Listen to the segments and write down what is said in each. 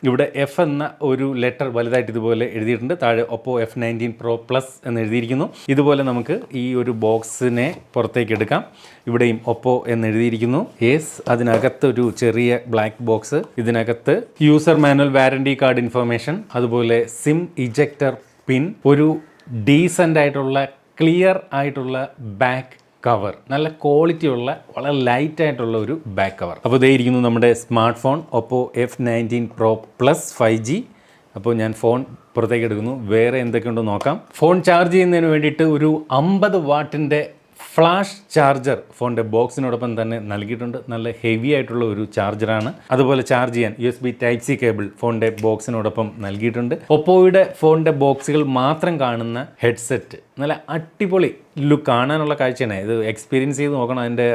ഇവിടെ എഫ് എന്ന ഒരു ലെറ്റർ വലുതായിട്ട് ഇതുപോലെ എഴുതിയിട്ടുണ്ട്. താഴെ OPPO F19 Pro Plus എന്ന് എഴുതിയിരിക്കുന്നു. ഇതുപോലെ നമുക്ക് ഈ ഒരു ബോക്സിനെ പുറത്തേക്ക് എടുക്കാം. ഇവിടെയും OPPO എന്ന് എഴുതിയിരിക്കുന്നു. അതിനകത്ത് ഒരു ചെറിയ ബ്ലാക്ക് ബോക്സ്, ഇതിനകത്ത് user manual, warranty card information, അതുപോലെ സിം ഇജക്ടർ പിൻ, ഒരു ഡീസൻ്റ് ആയിട്ടുള്ള ക്ലിയർ ആയിട്ടുള്ള ബാക്ക് കവർ, നല്ല ക്വാളിറ്റി ഉള്ള വളരെ ലൈറ്റ് ആയിട്ടുള്ള ഒരു ബാക്ക് കവർ. അപ്പോൾ ഇതേ ഇരിക്കുന്നു നമ്മുടെ smart phone OPPO F19 Pro Plus 5G. അപ്പോൾ ഞാൻ ഫോൺ പുറത്തേക്ക് എടുക്കുന്നു. വേറെ എന്തൊക്കെയുണ്ടോ നോക്കാം. ഫോൺ ചാർജ് ചെയ്യുന്നതിന് വേണ്ടിയിട്ട് ഒരു 50 വാട്ടിൻ്റെ ഫ്ലാഷ് ചാർജർ ഫോണിൻ്റെ ബോക്സിനോടൊപ്പം തന്നെ നൽകിയിട്ടുണ്ട്. നല്ല ഹെവി ആയിട്ടുള്ള ഒരു ചാർജറാണ്. അതുപോലെ ചാർജ് ചെയ്യാൻ USB Type-C കേബിൾ ഫോണിൻ്റെ ബോക്സിനോടൊപ്പം നൽകിയിട്ടുണ്ട്. ഒപ്പോയുടെ ഫോണിൻ്റെ ബോക്സുകൾ മാത്രം കാണുന്ന ഹെഡ്സെറ്റ്, നല്ല അടിപൊളി ലുക്ക്, കാണാനുള്ള കാഴ്ചയാണ്. ഇത് എക്സ്പീരിയൻസ് ചെയ്ത് നോക്കണം, അതിൻ്റെ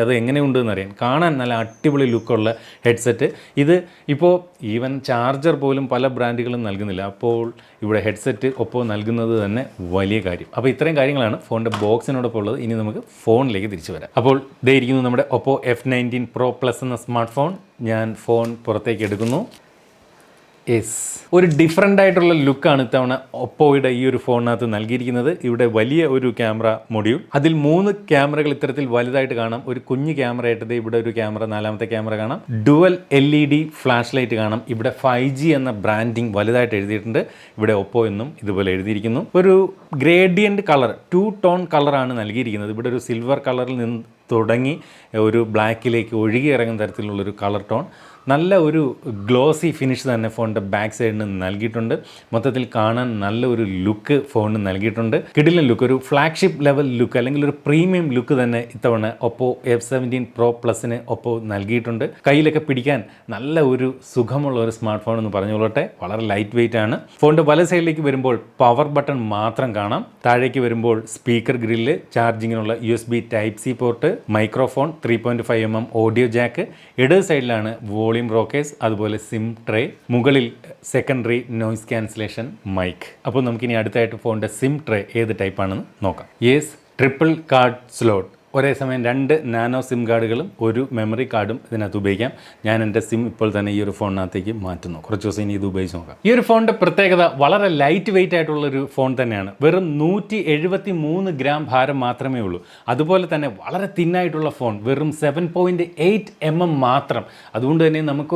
അത് എങ്ങനെയുണ്ടെന്ന് അറിയാൻ. കാണാൻ നല്ല അടിപൊളി ലുക്കുള്ള ഹെഡ്സെറ്റ്. ഇത് ഇപ്പോൾ ഈവൻ ചാർജർ പോലും പല ബ്രാൻഡുകളും നൽകുന്നില്ല. അപ്പോൾ ഇവിടെ ഹെഡ്സെറ്റ് ഒപ്പോ നൽകുന്നത് തന്നെ വലിയ കാര്യം. അപ്പോൾ ഇത്രയും കാര്യങ്ങളാണ് ഫോണിൻ്റെ ബോക്സിനോടൊപ്പം ഉള്ളത്. ഇനി നമുക്ക് ഫോണിലേക്ക് തിരിച്ചു വരാം. അപ്പോൾ ഇതേ ഇരിക്കുന്നു നമ്മുടെ OPPO F19 Pro Plus എന്ന സ്മാർട്ട് ഫോൺ. ഞാൻ ഫോൺ പുറത്തേക്ക് എടുക്കുന്നു. ഒരു ഡിഫറെൻ്റ് ആയിട്ടുള്ള ലുക്കാണ് ഇത്തവണ ഒപ്പോയുടെ ഈ ഒരു ഫോണിനകത്ത് നൽകിയിരിക്കുന്നത്. ഇവിടെ വലിയ ഒരു ക്യാമറ മൊഡ്യൂൾ, അതിൽ 3 ക്യാമറകൾ ഇത്തരത്തിൽ വലുതായിട്ട് കാണാം. ഒരു കുഞ്ഞു ക്യാമറ ആയിട്ട് ഇവിടെ ഒരു ക്യാമറ, 4ാമത്തെ ക്യാമറ കാണാം. ഡുവൽ LED ഫ്ലാഷ് ലൈറ്റ് കാണാം. ഇവിടെ 5G എന്ന ബ്രാൻഡിങ് വലുതായിട്ട് എഴുതിയിട്ടുണ്ട്. ഇവിടെ ഒപ്പോ എന്നും ഇതുപോലെ എഴുതിയിരിക്കുന്നു. ഒരു ഗ്രേഡിയൻറ്റ് കളർ, 2 ടോൺ കളറാണ് നൽകിയിരിക്കുന്നത്. ഇവിടെ ഒരു സിൽവർ കളറിൽ നിന്ന് തുടങ്ങി ഒരു ബ്ലാക്കിലേക്ക് ഒഴുകി ഇറങ്ങുന്ന തരത്തിലുള്ളൊരു കളർ ടോൺ. നല്ല ഒരു ഗ്ലോസി ഫിനിഷ് തന്നെ ഫോണിൻ്റെ ബാക്ക് സൈഡിന് നൽകിയിട്ടുണ്ട്. മൊത്തത്തിൽ കാണാൻ നല്ല ഒരു ലുക്ക് ഫോണിന് നൽകിയിട്ടുണ്ട്. കിടിലൻ ലുക്ക്, ഒരു ഫ്ലാഗ്ഷിപ്പ് ലെവൽ ലുക്ക്, അല്ലെങ്കിൽ ഒരു പ്രീമിയം ലുക്ക് തന്നെ ഇത്തവണ OPPO F17 Pro Plusന് ഒപ്പോ നൽകിയിട്ടുണ്ട്. കയ്യിലൊക്കെ പിടിക്കാൻ നല്ല ഒരു സുഖമുള്ള ഒരു സ്മാർട്ട് ഫോൺ എന്ന് പറഞ്ഞുകൊള്ളട്ടെ. വളരെ ലൈറ്റ് വെയിറ്റ് ആണ്. ഫോണിൻ്റെ വല സൈഡിലേക്ക് വരുമ്പോൾ പവർ ബട്ടൺ മാത്രം കാണാം. താഴേക്ക് വരുമ്പോൾ സ്പീക്കർ ഗ്രില്ല്, ചാർജിങ്ങിനുള്ള USB Type-C port, microphone, 3.5 mm audio jack. ഇടത് സൈഡിലാണ് വോളിയം റോക്കേഴ്സ്, അതുപോലെ സിം ട്രേ, മുകളിൽ സെക്കൻഡറി നോയിസ് ക്യാൻസലേഷൻ മൈക്ക്. അപ്പോൾ നമുക്കിനി അടുത്തായിട്ട് ഫോണിൻ്റെ സിം ട്രേ ഏത് ടൈപ്പാണെന്ന് നോക്കാം. ട്രിപ്പിൾ കാർഡ് സ്ലോട്ട്, ഒരേ സമയം 2 നാനോ സിം കാർഡുകളും ഒരു മെമ്മറി കാർഡും ഇതിനകത്ത് ഉപയോഗിക്കാം. ഞാൻ എൻ്റെ സിം ഇപ്പോൾ തന്നെ ഈ ഒരു ഫോണിനകത്തേക്ക് മാറ്റുന്നു. കുറച്ച് ദിവസം ഇനി ഇത് ഉപയോഗിച്ച് നോക്കാം. ഈ ഒരു ഫോണിൻ്റെ പ്രത്യേകത വളരെ ലൈറ്റ് വെയിറ്റ് ആയിട്ടുള്ളൊരു ഫോൺ തന്നെയാണ്. വെറും 173 ഗ്രാം ഭാരം മാത്രമേ ഉള്ളൂ. അതുപോലെ തന്നെ വളരെ തിന്നായിട്ടുള്ള ഫോൺ, വെറും 7.8 mm മാത്രം. അതുകൊണ്ട് തന്നെ നമുക്ക്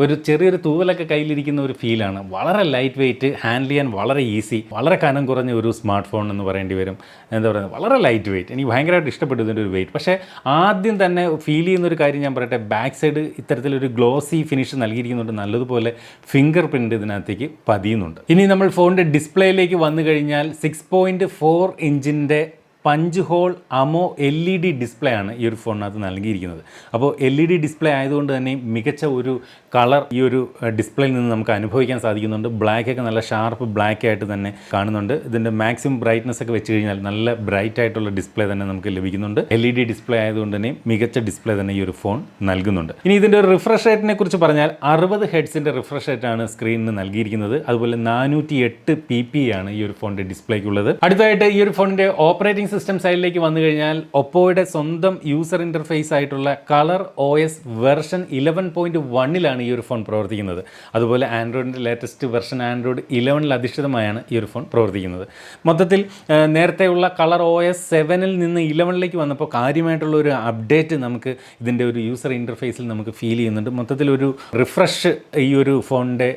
ഒരു ചെറിയൊരു തൂവലൊക്കെ കയ്യിലിരിക്കുന്ന ഒരു ഫീലാണ്. വളരെ ലൈറ്റ് വെയിറ്റ്, ഹാൻഡിൽ ചെയ്യാൻ വളരെ ഈസി, വളരെ കനം കുറഞ്ഞ ഒരു സ്മാർട്ട് ഫോൺ എന്ന് പറയേണ്ടി വരും. എന്താ പറയുക, വളരെ ലൈറ്റ് വെയിറ്റ്. എനിക്ക് ഭയങ്കരമായിട്ട് ഇഷ്ടപ്പെട്ടു ഒരു വെയിറ്റ്. പക്ഷേ ആദ്യം തന്നെ ഫീൽ ചെയ്യുന്ന ഒരു കാര്യം ഞാൻ പറയട്ടെ, ബാക്ക് സൈഡ് ഇത്തരത്തിലൊരു ഗ്ലോസി ഫിനിഷ് നൽകിയിരിക്കുന്നുണ്ട്. നല്ലതുപോലെ ഫിംഗർ പ്രിൻ്റ് ഇതിനകത്തേക്ക് പതിയുന്നുണ്ട്. ഇനി നമ്മൾ ഫോണിൻ്റെ ഡിസ്പ്ലേയിലേക്ക് വന്നു കഴിഞ്ഞാൽ 6.4 ഇഞ്ചിൻ്റെ പഞ്ച് ഹോൾ അമോ LED ഡിസ്പ്ലേ ആണ് ഈ ഒരു ഫോണിനകത്ത് നൽകിയിരിക്കുന്നത്. അപ്പോൾ LED ഡിസ്പ്ലേ ആയതുകൊണ്ട് തന്നെ മികച്ച ഒരു കളർ ഈ ഒരു ഡിസ്പ്ലേയിൽ നിന്ന് നമുക്ക് അനുഭവിക്കാൻ സാധിക്കുന്നുണ്ട്. ബ്ലാക്കൊക്കെ നല്ല ഷാർപ്പ് ബ്ലാക്ക് ആയിട്ട് തന്നെ കാണുന്നുണ്ട്. ഇതിൻ്റെ മാക്സിമം ബ്രൈറ്റ്നസ് ഒക്കെ വെച്ച് കഴിഞ്ഞാൽ നല്ല ബ്രൈറ്റ് ആയിട്ടുള്ള ഡിസ്പ്ലേ തന്നെ നമുക്ക് ലഭിക്കുന്നുണ്ട്. LED ഡിസ്പ്ലേ ആയതുകൊണ്ട് തന്നെ മികച്ച ഡിസ്പ്ലേ തന്നെ ഈ ഒരു ഫോൺ നൽകുന്നുണ്ട്. ഇനി ഇതിൻ്റെ ഒരു റിഫ്രഷ് റേറ്റിനെ കുറിച്ച് പറഞ്ഞാൽ 60 ഹെർട്സിൻ്റെ റിഫ്രഷ് റേറ്റാണ് സ്ക്രീനിന് നൽകിയിരിക്കുന്നത്. അതുപോലെ 408 ppi ആണ് ഈ ഒരു ഫോണിൻ്റെ ഡിസ്പ്ലേക്കുള്ളത്. അടുത്തായിട്ട് ഈ ഒരു ഫോണിൻ്റെ ഓപ്പറേറ്റിംഗ് സിസ്റ്റം സൈഡിലേക്ക് വന്നു കഴിഞ്ഞാൽ ഒപ്പോയുടെ സ്വന്തം യൂസർ ഇൻ്റർഫേസ് ആയിട്ടുള്ള കളർ OS വെർഷൻ 11.1 ഈ ഒരു ഫോൺ പ്രവർത്തിക്കുന്നത്. അതുപോലെ ആൻഡ്രോയിഡിൻ്റെ ലേറ്റസ്റ്റ് വെർഷൻ ആൻഡ്രോയിഡ് 11 അധിഷ്ഠിതമായാണ് ഈ ഒരു ഫോൺ പ്രവർത്തിക്കുന്നത്. മൊത്തത്തിൽ നേരത്തെയുള്ള കളർ OS 7 നിന്ന് 11 വന്നപ്പോൾ കാര്യമായിട്ടുള്ള ഒരു അപ്ഡേറ്റ് നമുക്ക് ഇതിൻ്റെ ഒരു യൂസർ ഇൻ്റർഫേസിൽ നമുക്ക് ഫീൽ ചെയ്യുന്നുണ്ട്. മൊത്തത്തിൽ ഒരു റിഫ്രഷ് ഈ ഒരു ഫോണിൻ്റെ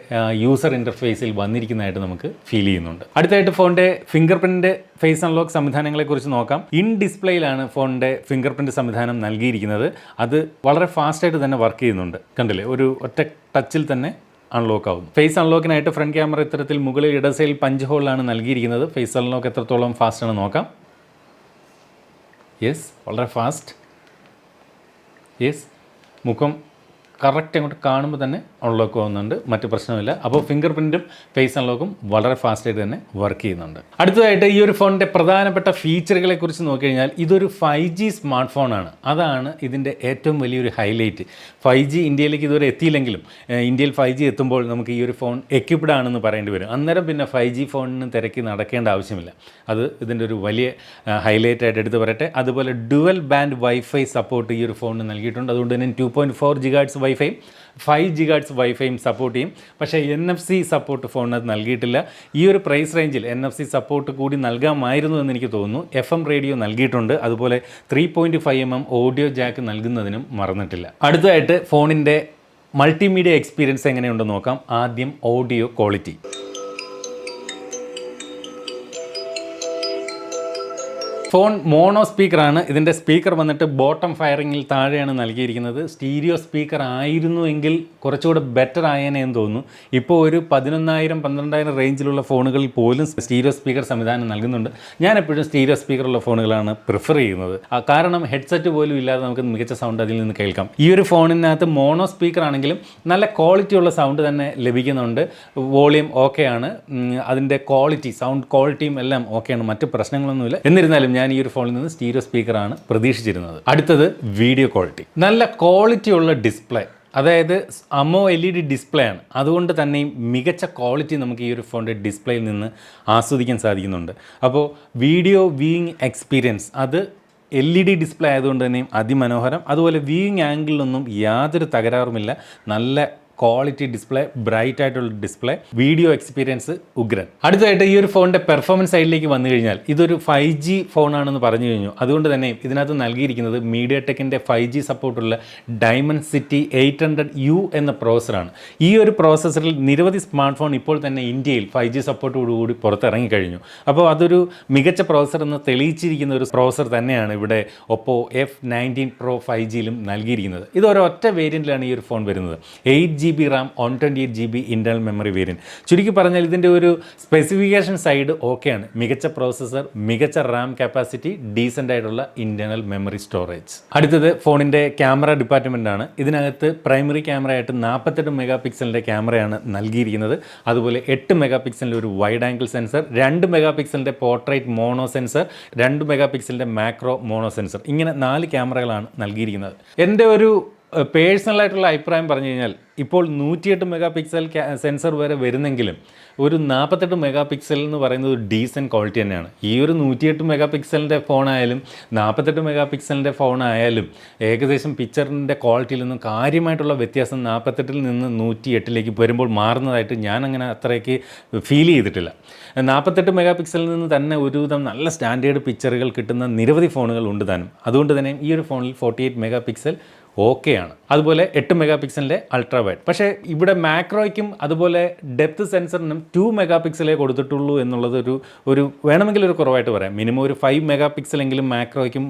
യൂസർ ഇൻ്റർഫേസിൽ വന്നിരിക്കുന്നതായിട്ട് നമുക്ക് ഫീൽ ചെയ്യുന്നുണ്ട്. അടുത്തായിട്ട് ഫോണിൻ്റെ ഫിംഗർ പ്രിൻ്റ് ഫേസ് അൺലോക്ക് സംവിധാനങ്ങളെക്കുറിച്ച് നോക്കാം. ഇൻ ഡിസ്പ്ലേയിലാണ് ഫോണിൻ്റെ ഫിംഗർ പ്രിൻ്റ് സംവിധാനം നൽകിയിരിക്കുന്നത്. അത് വളരെ ഫാസ്റ്റായിട്ട് തന്നെ വർക്ക് ചെയ്യുന്നുണ്ട്. കണ്ടില്ലേ, ഒരു ഒറ്റ ടച്ചിൽ തന്നെ അൺലോക്ക് ആവുന്നു. ഫേസ് അൺലോക്കിനായിട്ട് ഫ്രണ്ട് ക്യാമറ ഇത്തരത്തിൽ മുകളിൽ ഇടസൈൽ പഞ്ച് ഹോളിലാണ് നൽകിയിരിക്കുന്നത്. ഫേസ് അൺലോക്ക് എത്രത്തോളം ഫാസ്റ്റാണ് നോക്കാം. വളരെ ഫാസ്റ്റ്. മുഖം കറക്റ്റ് അങ്ങോട്ട് കാണുമ്പോൾ തന്നെ അൺലോക്ക് ആവുന്നുണ്ട്, മറ്റു പ്രശ്നമില്ല. അപ്പോൾ ഫിംഗർ പ്രിൻറ്റും ഫേസ് അൺലോക്കും വളരെ ഫാസ്റ്റായിട്ട് തന്നെ വർക്ക് ചെയ്യുന്നുണ്ട്. അടുത്തതായിട്ട് ഈ ഒരു ഫോണിൻ്റെ പ്രധാനപ്പെട്ട ഫീച്ചറുകളെ കുറിച്ച് നോക്കിക്കഴിഞ്ഞാൽ ഇതൊരു 5G സ്മാർട്ട് ഫോണാണ്. അതാണ് ഇതിൻ്റെ ഏറ്റവും വലിയൊരു ഹൈലൈറ്റ്. 5G ഇന്ത്യയിലേക്ക് ഇതുവരെ എത്തിയില്ലെങ്കിലും ഇന്ത്യയിൽ 5G എത്തുമ്പോൾ നമുക്ക് ഈ ഒരു ഫോൺ എക്യുപ്ഡ് ആണെന്ന് പറയേണ്ടി വരും. അന്നേരം പിന്നെ 5G ഫോണിന് തിരക്കി നടക്കേണ്ട ആവശ്യമില്ല. അത് ഇതിൻ്റെ ഒരു വലിയ ഹൈലൈറ്റ് ആയിട്ട് എടുത്ത് പറയട്ടെ. അതുപോലെ ഡുവൽ ബാൻഡ് വൈഫൈ സപ്പോർട്ട് ഈ ഒരു ഫോണിന് നൽകിയിട്ടുണ്ട്. അതുകൊണ്ട് തന്നെ 2.4 GHz വൈഫൈയും 5 GHz വൈഫൈയും സപ്പോർട്ട് ചെയ്യും. പക്ഷേ NFC സപ്പോർട്ട് ഫോണിനകത്ത് നൽകിയിട്ടില്ല. ഈ ഒരു പ്രൈസ് റേഞ്ചിൽ NFC സപ്പോർട്ട് കൂടി നൽകാമായിരുന്നു എന്ന് എനിക്ക് തോന്നുന്നു. FM റേഡിയോ നൽകിയിട്ടുണ്ട്. അതുപോലെ 3.5 mm ഓഡിയോ ജാക്ക് നൽകുന്നതിനും മറന്നിട്ടില്ല. അടുത്തതായിട്ട് ഫോണിൻ്റെ മൾട്ടിമീഡിയ എക്സ്പീരിയൻസ് എങ്ങനെയുണ്ടെന്ന് നോക്കാം. ആദ്യം ഓഡിയോ ക്വാളിറ്റി. ഫോൺ മോണോ സ്പീക്കറാണ്. ഇതിൻ്റെ സ്പീക്കർ വന്നിട്ട് ബോട്ടം ഫയറിങ്ങിൽ താഴെയാണ് നൽകിയിരിക്കുന്നത്. സ്റ്റീരിയോ സ്പീക്കർ ആയിരുന്നു എങ്കിൽ കുറച്ചുകൂടെ ബെറ്റർ ആയേനെ എന്ന് തോന്നുന്നു. ഇപ്പോൾ ഒരു 11,000-12,000 റേഞ്ചിലുള്ള ഫോണുകളിൽ പോലും സ്റ്റീരിയോ സ്പീക്കർ സംവിധാനം നൽകുന്നുണ്ട്. ഞാൻ എപ്പോഴും സ്റ്റീരിയോ സ്പീക്കറുള്ള ഫോണുകളാണ് പ്രിഫർ ചെയ്യുന്നത്. കാരണം ഹെഡ്സെറ്റ് പോലും ഇല്ലാതെ നമുക്ക് മികച്ച സൗണ്ട് അതിൽ നിന്ന് കേൾക്കാം. ഈ ഒരു ഫോണിനകത്ത് മോണോ സ്പീക്കർ ആണെങ്കിലും നല്ല ക്വാളിറ്റിയുള്ള സൗണ്ട് തന്നെ ലഭിക്കുന്നുണ്ട്. വോളിയം ഓക്കെയാണ്, അതിൻ്റെ ക്വാളിറ്റി സൗണ്ട് ക്വാളിറ്റിയും എല്ലാം ഓക്കെയാണ്, മറ്റ് പ്രശ്നങ്ങളൊന്നുമില്ല. എന്നിരുന്നാലും ഞാൻ ഈ ഒരു ഫോണിൽ നിന്ന് സ്റ്റീരിയോ സ്പീക്കറാണ് പ്രതീക്ഷിച്ചിരുന്നത്. അടുത്തത് വീഡിയോ ക്വാളിറ്റി. നല്ല ക്വാളിറ്റിയുള്ള ഡിസ്പ്ലേ, അതായത് AMOLED ഡിസ്പ്ലേ ആണ്. അതുകൊണ്ട് തന്നെയും മികച്ച ക്വാളിറ്റി നമുക്ക് ഈ ഒരു ഫോണിൻ്റെ ഡിസ്പ്ലേയിൽ നിന്ന് ആസ്വദിക്കാൻ സാധിക്കുന്നുണ്ട്. അപ്പോൾ വീഡിയോ വ്യൂയിങ് എക്സ്പീരിയൻസ് അത് LED ഡിസ്പ്ലേ ആയതുകൊണ്ട് തന്നെയും അതിമനോഹരം. അതുപോലെ വ്യൂയിങ് ആംഗിളിലൊന്നും യാതൊരു തകരാറുമില്ല. നല്ല ക്വാളിറ്റി ഡിസ്പ്ലേ, ബ്രൈറ്റ് ആയിട്ടുള്ള ഡിസ്പ്ലേ, വീഡിയോ എക്സ്പീരിയൻസ് ഉഗ്രൻ. അടുത്തതായിട്ട് ഈ ഒരു ഫോണിൻ്റെ പെർഫോമൻസ് സൈഡിലേക്ക് വന്നു കഴിഞ്ഞാൽ ഇതൊരു 5G ഫോണാണെന്ന് പറഞ്ഞു കഴിഞ്ഞു. അതുകൊണ്ട് തന്നെ ഇതിനകത്ത് നൽകിയിരിക്കുന്നത് MediaTekൻ്റെ 5G സപ്പോർട്ടുള്ള Dimensity 800U എന്ന പ്രോസസ്സറാണ്. ഈ ഒരു പ്രോസസ്സറിൽ നിരവധി സ്മാർട്ട് ഫോൺ ഇപ്പോൾ തന്നെ ഇന്ത്യയിൽ 5G സപ്പോർട്ടോടുകൂടി പുറത്തിറങ്ങിക്കഴിഞ്ഞു. അപ്പോൾ അതൊരു മികച്ച പ്രോസസ്സർ എന്ന് തെളിയിച്ചിരിക്കുന്ന ഒരു പ്രോസസ്സർ തന്നെയാണ് ഇവിടെ OPPO F19 Pro 5Gയിലും നൽകിയിരിക്കുന്നത്. ഇത് ഒരൊറ്റ വേരിയൻറ്റിലാണ് ഈ ഒരു ഫോൺ വരുന്നത്. 8GB RAM 128GB internal memory variant. ചുരുക്കി പറഞ്ഞാൽ ഇതിൻ്റെ ഒരു സ്പെസിഫിക്കേഷൻ സൈഡ് ഓക്കെയാണ്. മികച്ച പ്രോസസ്സർ, മികച്ച RAM കപ്പാസിറ്റി, ഡീസൻ്റ് ആയിട്ടുള്ള ഇൻറ്റർണൽ മെമ്മറി സ്റ്റോറേജ്. അടുത്തത് ഫോണിൻ്റെ ക്യാമറ ഡിപ്പാർട്ട്മെൻറ്റാണ്. ഇതിനകത്ത് പ്രൈമറി ക്യാമറ ആയിട്ട് 48 മെഗാ പിക്സലിൻ്റെ ക്യാമറയാണ് നൽകിയിരിക്കുന്നത്. അതുപോലെ 8 മെഗാ പിക്സലിൻ്റെ ഒരു വൈഡ് ആംഗിൾ സെൻസർ, 2 മെഗാ പിക്സലിൻ്റെ പോർട്രേറ്റ് മോണോ സെൻസർ, 2 മെഗാ പിക്സലിൻ്റെ മാക്രോ മോണോ സെൻസർ, ഇങ്ങനെ 4 ക്യാമറകളാണ് നൽകിയിരിക്കുന്നത്. എൻ്റെ ഒരു പേഴ്സണലായിട്ടുള്ള അഭിപ്രായം പറഞ്ഞു കഴിഞ്ഞാൽ ഇപ്പോൾ 108 മെഗാ പിക്സൽ സെൻസർ വരെ വരുന്നെങ്കിലും ഒരു 48 മെഗാ പിക്സൽ എന്ന് പറയുന്നത് ഒരു ഡീസൻറ്റ് ക്വാളിറ്റി തന്നെയാണ്. ഈ ഒരു 108 മെഗാ പിക്സലിൻ്റെ ഫോണായാലും 48 മെഗാ പിക്സലിൻ്റെ ഫോണായാലും ഏകദേശം പിക്ചറിൻ്റെ ക്വാളിറ്റിയിൽ നിന്നും കാര്യമായിട്ടുള്ള വ്യത്യാസം 48-ൽ നിന്ന് 108-ലേക്ക് വരുമ്പോൾ മാറുന്നതായിട്ട് ഞാൻ അങ്ങനെ അത്രയ്ക്ക് ഫീൽ ചെയ്തിട്ടില്ല. 48 മെഗാ പിക്സലിൽ നിന്ന് തന്നെ ഒരുവിധം നല്ല സ്റ്റാൻഡേർഡ് പിക്ചറുകൾ കിട്ടുന്ന നിരവധി ഫോണുകൾ ഉണ്ട് താനും. അതുകൊണ്ട് തന്നെ ഈ ഒരു ഫോണിൽ 48 മെഗാ പിക്സൽ ഓക്കെയാണ്. അതുപോലെ 8 മെഗാ പിക്സലിൻ്റെ അൾട്രാ വൈഡ്. പക്ഷേ ഇവിടെ മാക്രോയ്ക്കും അതുപോലെ ഡെപ്ത് സെൻസറിനും 2 മെഗാ പിക്സലേ കൊടുത്തിട്ടുള്ളൂ എന്നുള്ളത് ഒരു വേണമെങ്കിൽ ഒരു കുറവായിട്ട് പറയാം. മിനിമം ഒരു 5 മെഗാ പിക്സലെങ്കിലും മാക്രോയ്ക്കും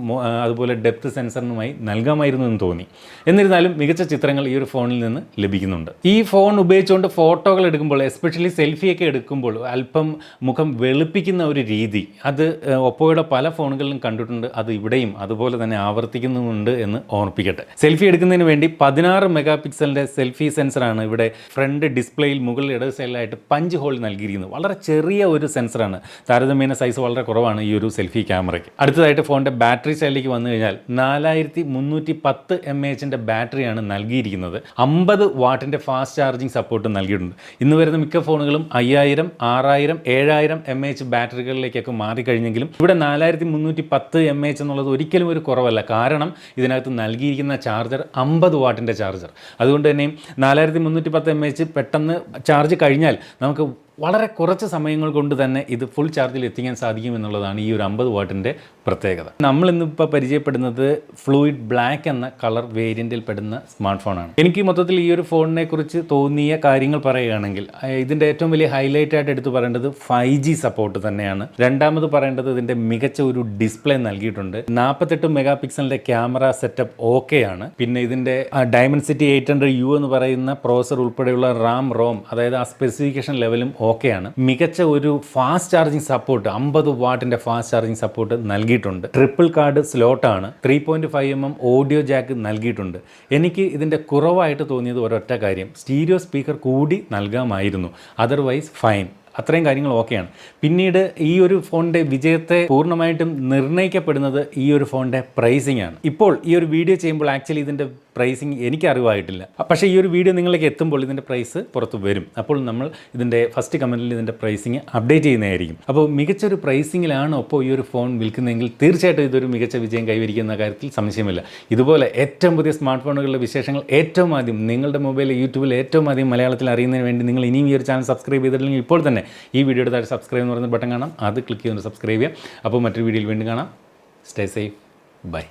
അതുപോലെ ഡെപ്ത് സെൻസറിനുമായി നൽകാമായിരുന്നു എന്ന് തോന്നി. എന്നിരുന്നാലും മികച്ച ചിത്രങ്ങൾ ഈ ഒരു ഫോണിൽ നിന്ന് ലഭിക്കുന്നുണ്ട്. ഈ ഫോൺ ഉപയോഗിച്ചുകൊണ്ട് ഫോട്ടോകൾ എടുക്കുമ്പോൾ, എസ്പെഷ്യലി സെൽഫിയൊക്കെ എടുക്കുമ്പോൾ അല്പം മുഖം വെളുപ്പിക്കുന്ന ഒരു രീതി അത് ഒപ്പോയുടെ പല ഫോണുകളിലും കണ്ടിട്ടുണ്ട്. അത് ഇവിടെയും അതുപോലെ തന്നെ ആവർത്തിക്കുന്നുമുണ്ട് എന്ന് ഓർമ്മിപ്പിക്കട്ടെ. സെൽഫി എടുക്കുന്നതിന് വേണ്ടി 16 മെഗാ പിക്സലിൻ്റെ സെൽഫി സെൻസറാണ് ഇവിടെ ഫ്രണ്ട് ഡിസ്പ്ലേയിൽ മുകളിൽ ഇടത് സൈഡിലായിട്ട് പഞ്ച് ഹോൾ നൽകിയിരിക്കുന്നത്. വളരെ ചെറിയ ഒരു സെൻസറാണ്. താരതമ്യേന സൈസ് വളരെ കുറവാണ് ഈ ഒരു സെൽഫി ക്യാമറയ്ക്ക്. അടുത്തതായിട്ട് ഫോണിൻ്റെ ബാറ്ററി സൈഡിലേക്ക് വന്നു കഴിഞ്ഞാൽ 4310 mAh ബാറ്ററിയാണ് നൽകിയിരിക്കുന്നത്. 50 വാട്ടിൻ്റെ ഫാസ്റ്റ് ചാർജിങ് സപ്പോർട്ട് നൽകിയിട്ടുണ്ട്. ഇന്ന് വരുന്ന മിക്ക ഫോണുകളും 5000, 6000, 7000 mAh ബാറ്ററികളിലേക്കൊക്കെ മാറിക്കഴിഞ്ഞെങ്കിലും ഇവിടെ 4310 mAh എന്നുള്ളത് ഒരിക്കലും ഒരു കുറവല്ല. കാരണം ഇതിനകത്ത് നൽകിയിരിക്കുന്ന ചാർജർ 50 വാട്ടിൻ്റെ ചാർജർ. അതുകൊണ്ട് തന്നെ 4310 mAh പെട്ടെന്ന് ചാർജ് കഴിഞ്ഞാൽ നമുക്ക് വളരെ കുറച്ച് സമയങ്ങൾ കൊണ്ട് തന്നെ ഇത് ഫുൾ ചാർജിൽ എത്തിക്കാൻ സാധിക്കും എന്നുള്ളതാണ് ഈ ഒരു 50 വാട്ടിൻ്റെ പ്രത്യേകത. നമ്മളിന്നിപ്പോൾ പരിചയപ്പെടുന്നത് ഫ്ലൂയിഡ് ബ്ലാക്ക് എന്ന കളർ വേരിയൻറ്റിൽ പെടുന്ന സ്മാർട്ട് ഫോണാണ്. എനിക്ക് മൊത്തത്തിൽ ഈ ഒരു ഫോണിനെ കുറിച്ച് തോന്നിയ കാര്യങ്ങൾ പറയുകയാണെങ്കിൽ ഇതിൻ്റെ ഏറ്റവും വലിയ ഹൈലൈറ്റ് ആയിട്ട് എടുത്തു പറയേണ്ടത് 5G സപ്പോർട്ട് തന്നെയാണ്. രണ്ടാമത് പറയേണ്ടത് ഇതിൻ്റെ മികച്ച ഒരു ഡിസ്പ്ലേ നൽകിയിട്ടുണ്ട്. 48 മെഗാ പിക്സലിൻ്റെ ക്യാമറ സെറ്റപ്പ് ഓക്കെയാണ്. പിന്നെ ഇതിൻ്റെ Dimensity 800U എന്ന് പറയുന്ന പ്രോസസർ ഉൾപ്പെടെയുള്ള RAM അതായത് ആ സ്പെസിഫിക്കേഷൻ ലെവലും ഓക്കെയാണ്. മികച്ച ഒരു ഫാസ്റ്റ് ചാർജിങ് സപ്പോർട്ട് 50 വാട്ടിൻ്റെ ഫാസ്റ്റ് ചാർജിങ് സപ്പോർട്ട് നൽകിയിട്ടുണ്ട്. ട്രിപ്പിൾ കാർഡ് സ്ലോട്ടാണ്. 3.5 mm ഓഡിയോ ജാക്ക് നൽകിയിട്ടുണ്ട്. എനിക്ക് ഇതിൻ്റെ കുറവായിട്ട് തോന്നിയത് ഒരൊറ്റ കാര്യം, സ്റ്റീരിയോ സ്പീക്കർ കൂടി നൽകാമായിരുന്നു. Otherwise fine. അത്രയും കാര്യങ്ങൾ ഓക്കെയാണ്. പിന്നീട് ഈ ഒരു ഫോണിൻ്റെ വിജയത്തെ പൂർണ്ണമായിട്ടും നിർണ്ണയിക്കപ്പെടുന്നത് ഈ ഒരു ഫോണിൻ്റെ പ്രൈസിംഗ് ആണ്. ഇപ്പോൾ ഈ ഒരു വീഡിയോ ചെയ്യുമ്പോൾ ആക്ച്വലി ഇതിൻ്റെ പ്രൈസിങ് എനിക്ക് അറിവായിട്ടില്ല. പക്ഷേ ഈ ഒരു വീഡിയോ നിങ്ങളിലേക്ക് എത്തുമ്പോൾ ഇതിൻ്റെ പ്രൈസ് പുറത്ത് വരും. അപ്പോൾ നമ്മൾ ഇതിൻ്റെ ഫസ്റ്റ് കമൻറ്റിൽ ഇതിൻ്റെ പ്രൈസിങ് അപ്ഡേറ്റ് ചെയ്യുന്നതായിരിക്കും. അപ്പോൾ മികച്ചൊരു പ്രൈസിങ്ങിലാണ് ഒപ്പോ ഈ ഒരു ഫോൺ വിൽക്കുന്നതെങ്കിൽ തീർച്ചയായിട്ടും ഇതൊരു മികച്ച വിജയം കൈവരിക്കുന്ന കാര്യത്തിൽ സംശയമില്ല. ഇതുപോലെ ഏറ്റവും പുതിയ സ്മാർട്ട് ഫോണുകളുടെ വിശേഷങ്ങൾ ഏറ്റവും ആദ്യം നിങ്ങളുടെ മൊബൈലിൽ യൂട്യൂബിൽ ഏറ്റവും ആദ്യം മലയാളത്തിൽ അറിയുന്നതിന് വേണ്ടി നിങ്ങൾ ഇനിയും ഈ ഒരു ചാനൽ സബ്സ്ക്രൈബ് ചെയ്തിട്ടില്ലെങ്കിൽ ഇപ്പോൾ തന്നെ ഈ വീഡിയോയുടെ താഴെ സബ്സ്ക്രൈബ് എന്ന് പറയുന്ന ബട്ടൺ കാണാം, അത് ക്ലിക്ക് ചെയ്തുകൊണ്ട് സബ്സ്ക്രൈബ് ചെയ്യാം. അപ്പോൾ മറ്റൊരു വീഡിയോയിൽ വീണ്ടും കാണാം. Stay safe. ബൈ.